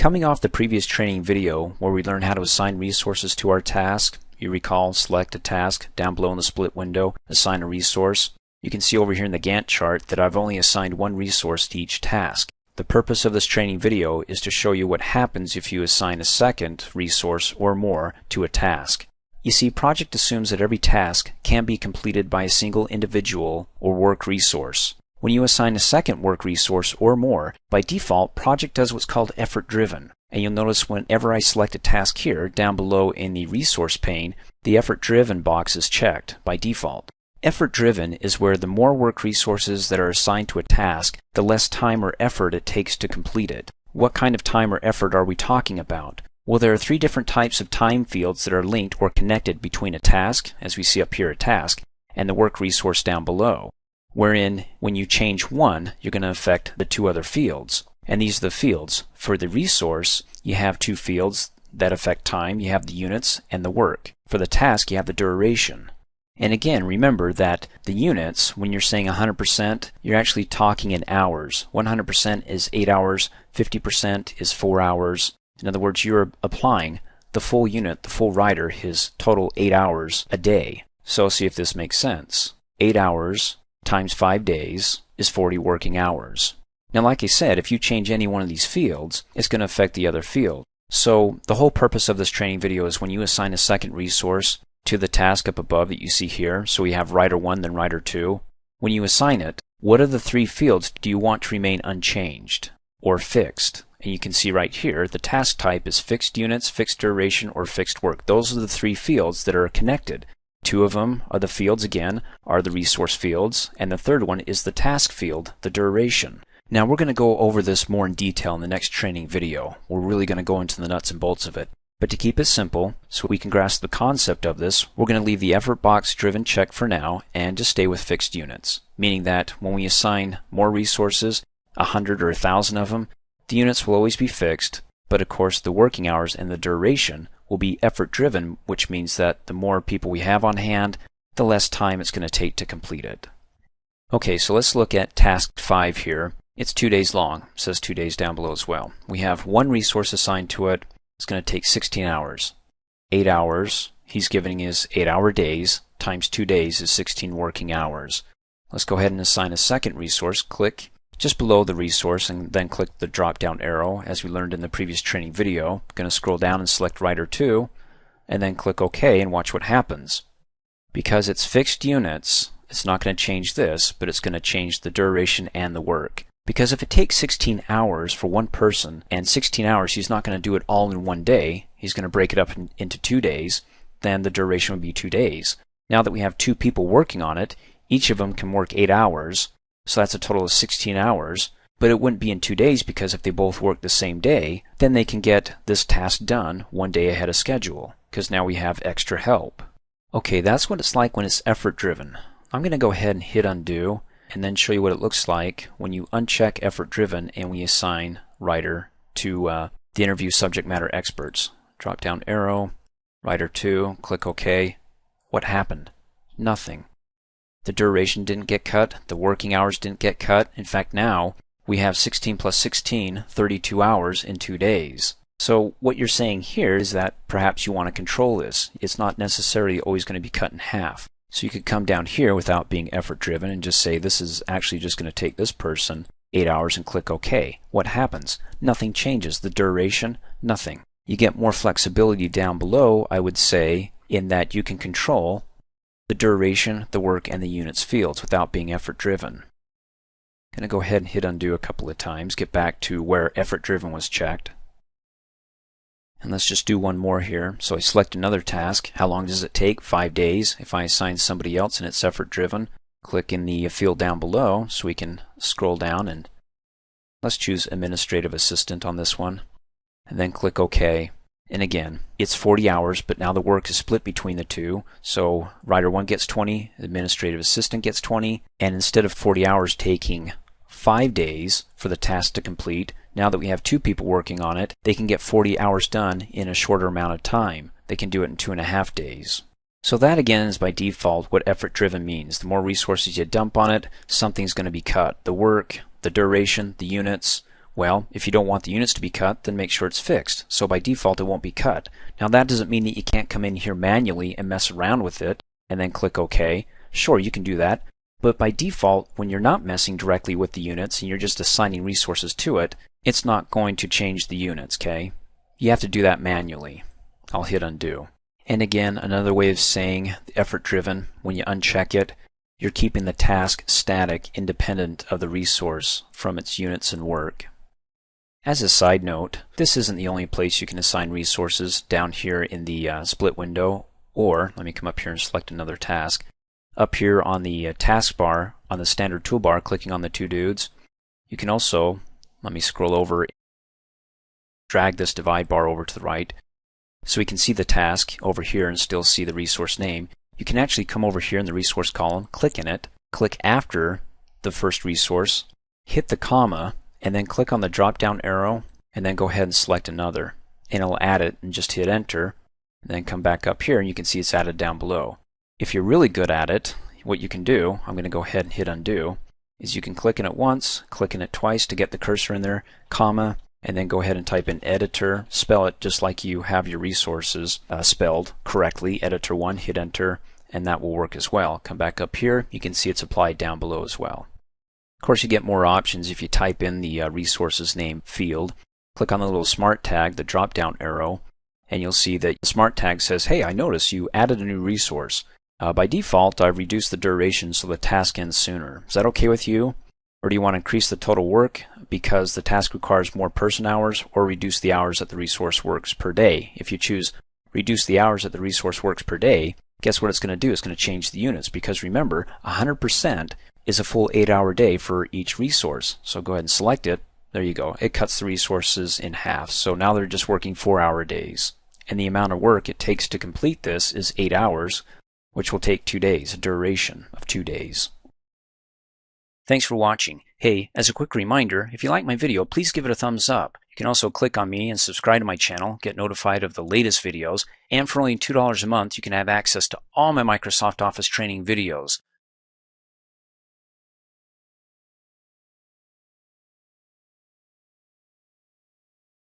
Coming off the previous training video where we learned how to assign resources to our task, you recall, select a task down below in the split window, assign a resource. You can see over here in the Gantt chart that I've only assigned one resource to each task. The purpose of this training video is to show you what happens if you assign a second resource or more to a task. You see, Project assumes that every task can be completed by a single individual or work resource. When you assign a second work resource or more, by default, Project does what's called effort-driven. And you'll notice whenever I select a task here, down below in the resource pane, the effort-driven box is checked by default. Effort-driven is where the more work resources that are assigned to a task, the less time or effort it takes to complete it. What kind of time or effort are we talking about? Well, there are three different types of time fields that are linked or connected between a task, as we see up here a task, and the work resource down below, wherein when you change one, you're going to affect the two other fields. And these are the fields. For the resource, you have two fields that affect time. You have the units and the work. For the task, you have the duration. And again, remember that the units, when you're saying 100%, you're actually talking in hours. 100% is 8 hours, 50% is 4 hours. In other words, you're applying the full unit, the full rider, his total 8 hours a day. So see if this makes sense. 8 hours times 5 days is 40 working hours. Now, like I said, if you change any one of these fields, it's going to affect the other field. So the whole purpose of this training video is when you assign a second resource to the task up above that you see here, so we have Rider 1, then Rider 2. When you assign it, what of the three fields do you want to remain unchanged or fixed? And you can see right here, the task type is fixed units, fixed duration, or fixed work. Those are the three fields that are connected. Two of them are the fields, again, are the resource fields, and the third one is the task field, the duration. Now we're going to go over this more in detail in the next training video. We're really going to go into the nuts and bolts of it. But to keep it simple, so we can grasp the concept of this, we're going to leave the effort box driven check for now and just stay with fixed units. Meaning that when we assign more resources, 100 or 1,000 of them, the units will always be fixed, but of course the working hours and the duration will be effort driven, which means that the more people we have on hand, the less time it's going to take to complete it. Okay, so let's look at task 5 here. It's 2 days long. It says 2 days down below as well. We have one resource assigned to it. It's going to take 16 hours. 8 hours, he's giving his 8-hour days, times 2 days is 16 working hours. Let's go ahead and assign a second resource. Click just below the resource and then click the drop down arrow as we learned in the previous training video. I'm going to scroll down and select Rider 2 and then click OK and watch what happens. Because it's fixed units, it's not going to change this, but it's going to change the duration and the work. Because if it takes 16 hours for one person, and 16 hours he's not going to do it all in one day, he's going to break it up into 2 days, then the duration would be 2 days. Now that we have two people working on it, each of them can work 8 hours, so that's a total of 16 hours, but it wouldn't be in 2 days because if they both work the same day, then they can get this task done 1 day ahead of schedule, because now we have extra help. Okay, that's what it's like when it's effort driven. I'm going to go ahead and hit undo, and then show you what it looks like when you uncheck effort driven and we assign Rider to the interview subject matter experts. Drop down arrow, Rider 2, click OK. What happened? Nothing. The duration didn't get cut, the working hours didn't get cut. In fact, now we have 16 plus 16, 32 hours in 2 days. So what you're saying here is that perhaps you want to control this. It's not necessarily always going to be cut in half. So you could come down here without being effort driven and just say this is actually just going to take this person 8 hours and click OK. What happens? Nothing changes. The duration, nothing. You get more flexibility down below, I would say, in that you can control the duration, the work, and the units fields without being effort driven. I'm going to go ahead and hit undo a couple of times, get back to where effort driven was checked. And let's just do one more here. So I select another task. How long does it take? 5 days. If I assign somebody else and it's effort driven, click in the field down below so we can scroll down and let's choose administrative assistant on this one and then click OK. And again, it's 40 hours, but now the work is split between the two. So Rider 1 gets 20, administrative assistant gets 20, and instead of 40 hours taking 5 days for the task to complete, now that we have two people working on it, they can get 40 hours done in a shorter amount of time. They can do it in 2.5 days. So that again is by default what effort driven means. The more resources you dump on it, something's going to be cut. The work, the duration, the units, Well, if you don't want the units to be cut, then make sure it's fixed. So by default, it won't be cut. Now that doesn't mean that you can't come in here manually and mess around with it and then click OK. Sure, you can do that. But by default, when you're not messing directly with the units and you're just assigning resources to it, it's not going to change the units, okay? You have to do that manually. I'll hit undo. And again, another way of saying effort driven, when you uncheck it, you're keeping the task static, independent of the resource from its units and work. As a side note, this isn't the only place you can assign resources down here in the split window, or let me come up here and select another task. Up here on the taskbar, on the standard toolbar, clicking on the two dudes, you can also, let me scroll over, drag this divide bar over to the right, so we can see the task over here and still see the resource name. You can actually come over here in the resource column, click in it, click after the first resource, hit the comma, and then click on the drop down arrow, and then go ahead and select another. And it'll add it, and just hit enter, and then come back up here and you can see it's added down below. If you're really good at it, what you can do, I'm going to go ahead and hit undo, is you can click in it once, click in it twice to get the cursor in there, comma, and then go ahead and type in editor, spell it just like you have your resources spelled correctly, editor1, hit enter, and that will work as well. Come back up here, you can see it's applied down below as well. Of course, you get more options if you type in the resources name field, click on the little smart tag, the drop down arrow, and you'll see that the smart tag says, hey, I notice you added a new resource. By default, I've reduced the duration so the task ends sooner. Is that okay with you? Or do you want to increase the total work because the task requires more person hours, or reduce the hours that the resource works per day? If you choose reduce the hours that the resource works per day, guess what it's going to do? It's going to change the units, because remember, 100% is a full 8-hour day for each resource. So go ahead and select it. There you go. It cuts the resources in half. So now they're just working 4-hour days. And the amount of work it takes to complete this is 8 hours, which will take 2 days, a duration of 2 days. Thanks for watching. Hey, as a quick reminder, if you like my video, please give it a thumbs up. You can also click on me and subscribe to my channel, get notified of the latest videos, and for only $2 a month, you can have access to all my Microsoft Office training videos.